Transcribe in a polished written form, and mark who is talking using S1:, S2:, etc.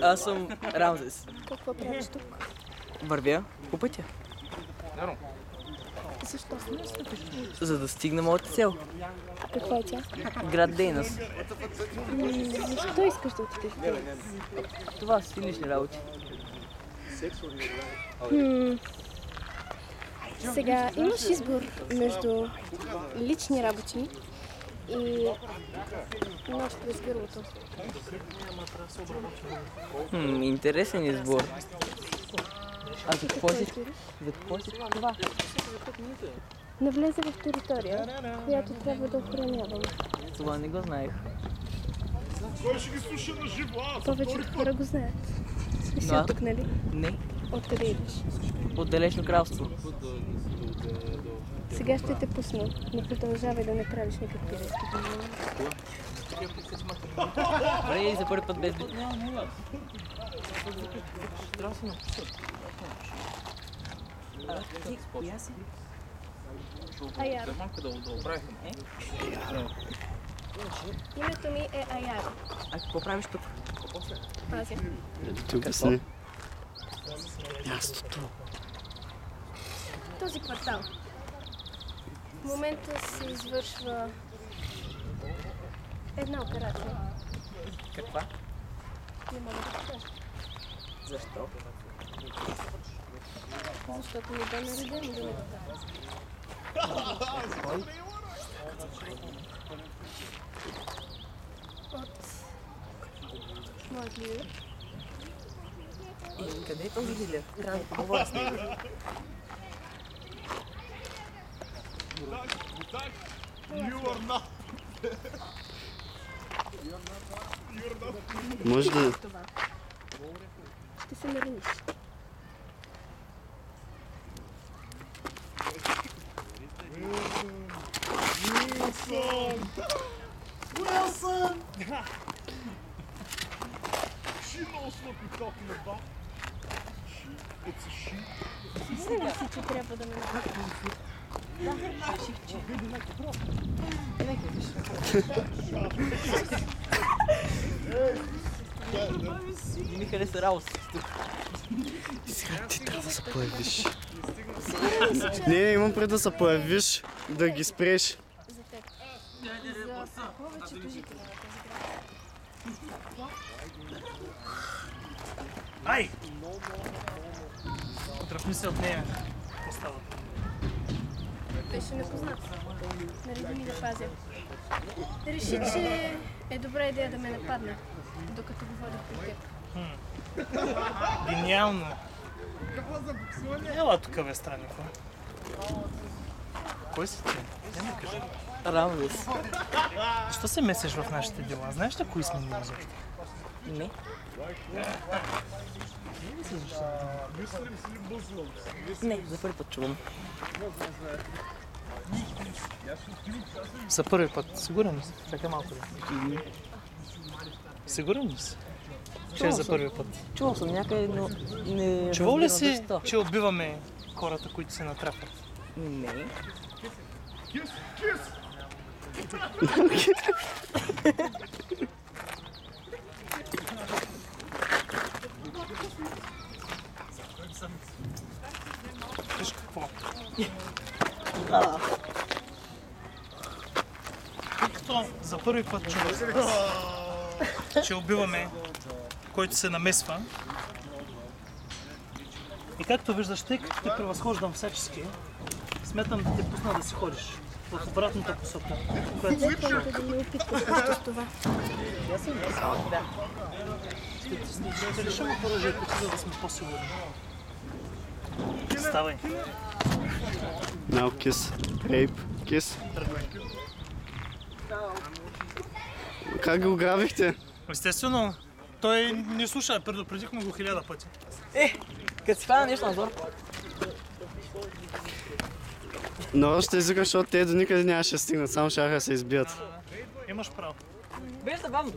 S1: Аз съм Рамзес.
S2: Какво правиш тук?
S1: Вървя по пътя,
S2: Защо?
S1: за да стигна моята цел.
S2: Каква е тя?
S1: Град Дейнас.
S2: Защо искаш да отидеш тук?
S1: Това са си лични работи.
S2: Сега имаш избор между лични работи и нож през гърлото.
S1: Интересен избор. А за какво си? За какво си това?
S2: Навлезе в територия, която трябва да охранявам.
S1: Това не го знаех.
S2: Повечето хора го знаят. И си
S1: Да.
S2: от тук, нали?
S1: Не,
S2: Откъде идеш?
S1: от далечно кралство.
S2: Сега ще те пусна, но продължавай да не правиш никакви резки движения.
S1: Добре, за първи път без бит.
S2: Аяро. Името ми е Аяро.
S1: А какво правиш тук?
S2: Пазя.
S3: Тук си. Мястото.
S2: Този квартал. В момента се извършва една операция.
S1: Каква?
S2: Не мога да кажа.
S1: Защо?
S2: Защото ми бе наредено да не го кажа. От моят лидер.
S1: И къде е този лидер? Трябва да поговоря с него.
S3: Може да...
S2: Това. Ще се нараниш.
S4: Wilson! She knows what we're talking about. It's a she.
S2: Сигурна си, че трябва да ме направиш.
S1: Не ми хареса работата тук.
S3: Сега ти трябва да се появиш. Не, имам пред да се появиш, да ги спреш.
S2: За теб. За повечето жители на този град.
S5: Ай! Отръпни се от нея. Какво става?
S2: Беше непознат. Нареди ми да пазя. Реши, че е добра идея да ме нападне, докато го водя при теб.
S5: Гениално. Ела тук, бе, страннико. Кой си ти? Я ми кажи.
S1: Рамзес.
S5: Защо се месиш в нашите дела? Знаеш ли кои сме ние изобщо?
S1: Не. Не, за първи път чувам.
S5: За първи път. Сигурен ли си? Чакай малко ли? Сигурен ли си? Че е за първи път.
S1: Чувал съм някъде, но не
S5: Чувал ли
S1: разбирам
S5: си,
S1: защо.
S5: че убиваме хората, които се натрапват?
S1: Не.
S5: Виж какво? Както за първи път чувах, че убиваме който се намесва. И както виждаш, тъй като те превъзхождам всячески, смятам да те пусна да си ходиш в обратната посока.
S2: Започвате да ме опитваш нещо с това.
S5: Ще решим оръжието, за да сме по-сигурни. Ставай.
S3: Now kiss. Rape. Kiss. Как го грабихте?
S5: Естествено, той не слуша, предупредихме го 1000 пъти.
S1: Като си фана нещо назор.
S3: Но ще извикам, защото те до никъде нямаше да стигнат, само ще се избият.
S5: Имаш право.
S1: Беше забавно.